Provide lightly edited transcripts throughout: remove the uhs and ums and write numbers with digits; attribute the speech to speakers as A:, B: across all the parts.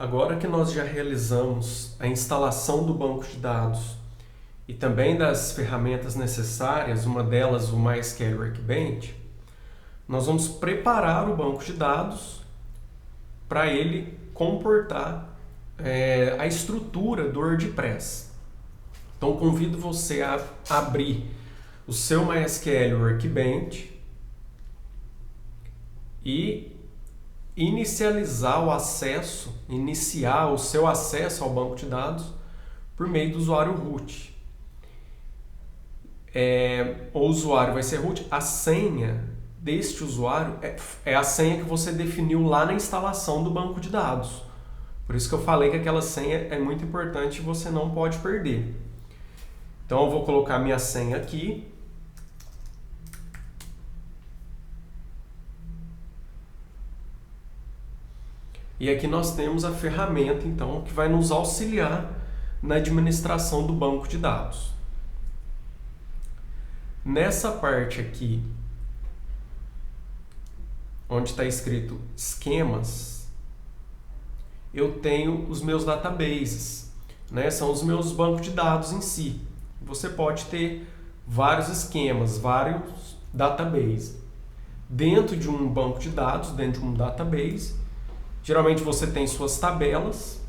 A: Agora que nós já realizamos a instalação do banco de dados e também das ferramentas necessárias, uma delas o MySQL Workbench, nós vamos preparar o banco de dados para ele comportar a estrutura do WordPress. Então convido você a abrir o seu MySQL Workbench e iniciar o seu acesso ao banco de dados por meio do usuário root. O usuário vai ser root, a senha deste usuário é a senha que você definiu lá na instalação do banco de dados. Por isso que eu falei que aquela senha é muito importante e você não pode perder. Então eu vou colocar minha senha aqui. E aqui nós temos a ferramenta, então, que vai nos auxiliar na administração do banco de dados. Nessa parte aqui, onde está escrito esquemas, eu tenho os meus databases, né? São os meus bancos de dados em si. Você pode ter vários esquemas, vários databases. Dentro de um banco de dados, dentro de um database, geralmente você tem suas tabelas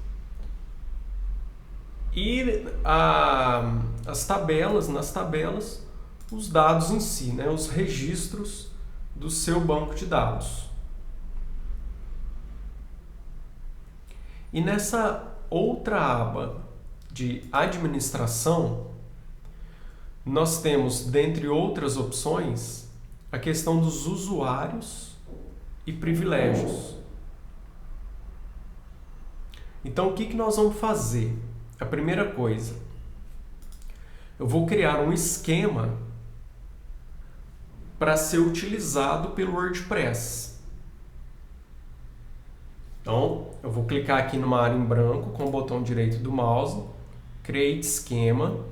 A: e nas tabelas, os dados em si, né? Os registros do seu banco de dados. E nessa outra aba de administração, nós temos, dentre outras opções, a questão dos usuários e privilégios. Então, o que nós vamos fazer? A primeira coisa, eu vou criar um esquema para ser utilizado pelo WordPress. Então, eu vou clicar aqui numa área em branco com o botão direito do mouse, Create Esquema.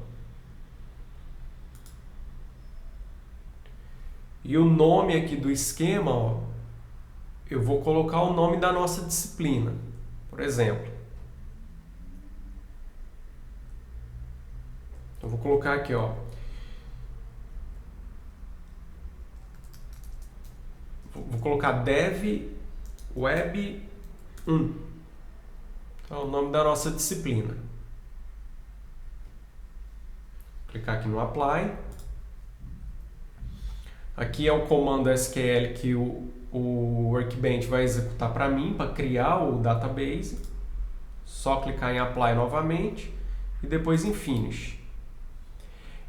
A: E o nome aqui do esquema, eu vou colocar o nome da nossa disciplina. Por exemplo, eu vou colocar aqui, vou colocar Dev Web 1. Então, é o nome da nossa disciplina. Vou clicar aqui no Apply. Aqui é o comando SQL que o Workbench vai executar para mim, para criar o database. Só clicar em Apply novamente e depois em Finish.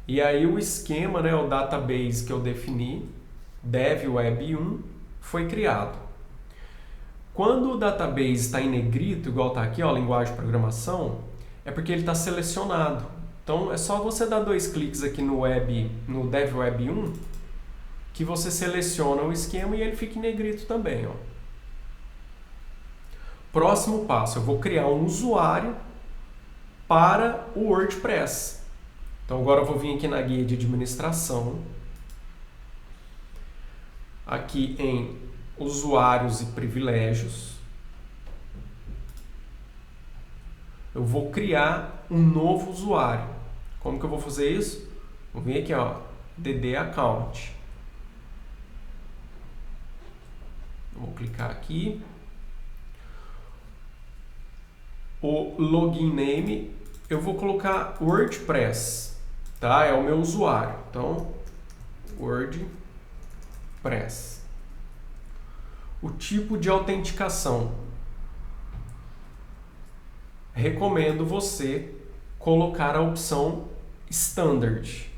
A: E aí o esquema, né, o database que eu defini, Dev Web 1, foi criado. Quando o database está em negrito, igual está aqui, linguagem de programação, é porque ele está selecionado. Então é só você dar 2 cliques aqui no Dev Web 1, que você seleciona o esquema e ele fica em negrito também. Próximo passo, eu vou criar um usuário para o WordPress. Então agora eu vou vir aqui na guia de administração, aqui em usuários e privilégios, eu vou criar um novo usuário. Como que eu vou fazer isso? Vou vir aqui, DD Account. Vou clicar aqui. O login name, eu vou colocar WordPress, tá? É o meu usuário. Então, WordPress. O tipo de autenticação. Recomendo você colocar a opção Standard.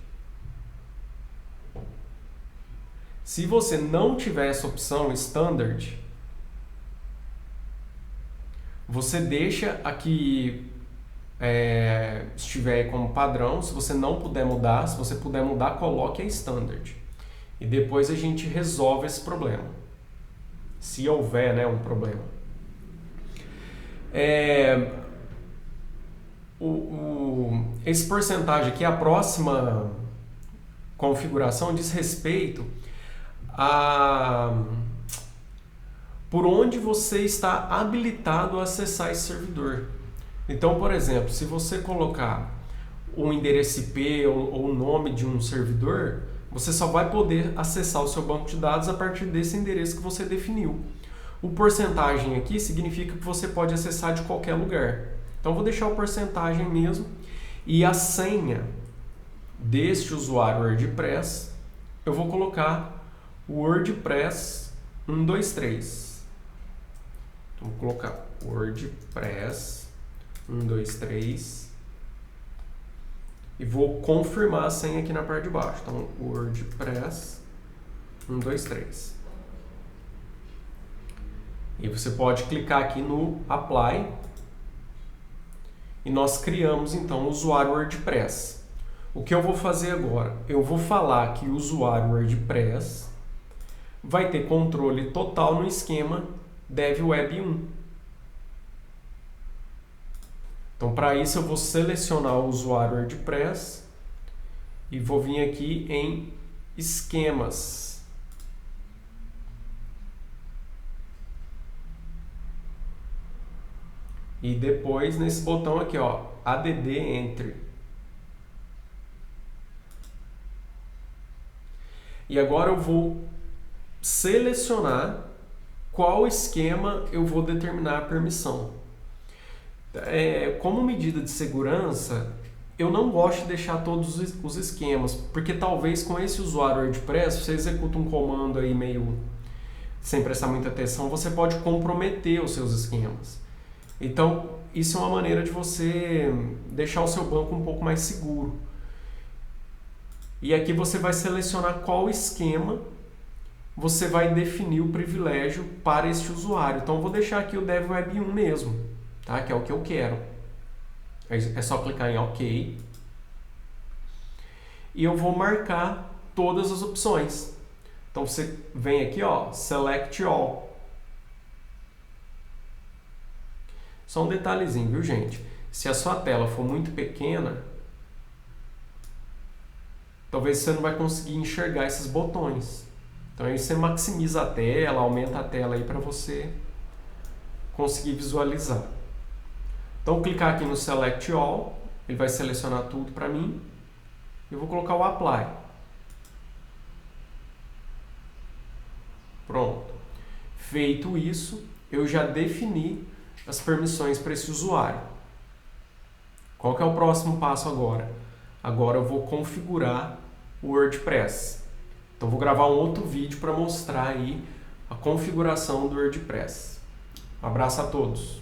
A: Se você não tiver essa opção Standard, você deixa aqui estiver aí como padrão. Se você não puder mudar, se você puder mudar, coloque a Standard. E depois a gente resolve esse problema. Se houver, né, um problema. Esse porcentagem aqui, a próxima configuração diz respeito a por onde você está habilitado a acessar esse servidor. Então, por exemplo, se você colocar um endereço IP ou o nome de um servidor, você só vai poder acessar o seu banco de dados a partir desse endereço que você definiu. O porcentagem aqui significa que você pode acessar de qualquer lugar. Então, vou deixar o porcentagem mesmo. E a senha deste usuário WordPress, eu vou colocar WordPress 123. Então, vou colocar WordPress 123 e vou confirmar a senha aqui na parte de baixo. Então, WordPress 123. E você pode clicar aqui no Apply e nós criamos então o usuário WordPress. O que eu vou fazer agora? Eu vou falar que o usuário WordPress vai ter controle total no esquema DevWeb 1. Então, para isso, eu vou selecionar o usuário WordPress e vou vir aqui em Esquemas. E depois, nesse botão aqui, ó, ADD Entry. E agora eu vou selecionar qual esquema eu vou determinar a permissão. Como medida de segurança, eu não gosto de deixar todos os esquemas, porque talvez com esse usuário WordPress, você executa um comando aí meio sem prestar muita atenção, você pode comprometer os seus esquemas. Então, isso é uma maneira de você deixar o seu banco um pouco mais seguro. E aqui você vai selecionar qual esquema você vai definir o privilégio para este usuário. Então, eu vou deixar aqui o DevWeb 1 mesmo, tá? Que é o que eu quero. É só clicar em OK. E eu vou marcar todas as opções. Então, você vem aqui, ó, Select All. Só um detalhezinho, viu, gente? Se a sua tela for muito pequena, talvez você não vai conseguir enxergar esses botões. Então aí você maximiza a tela, aumenta a tela aí para você conseguir visualizar. Então clicar aqui no Select All, ele vai selecionar tudo para mim. Eu vou colocar o Apply. Pronto. Feito isso, eu já defini as permissões para esse usuário. Qual que é o próximo passo agora? Agora eu vou configurar o WordPress. Então vou gravar um outro vídeo para mostrar aí a configuração do WordPress. Um abraço a todos.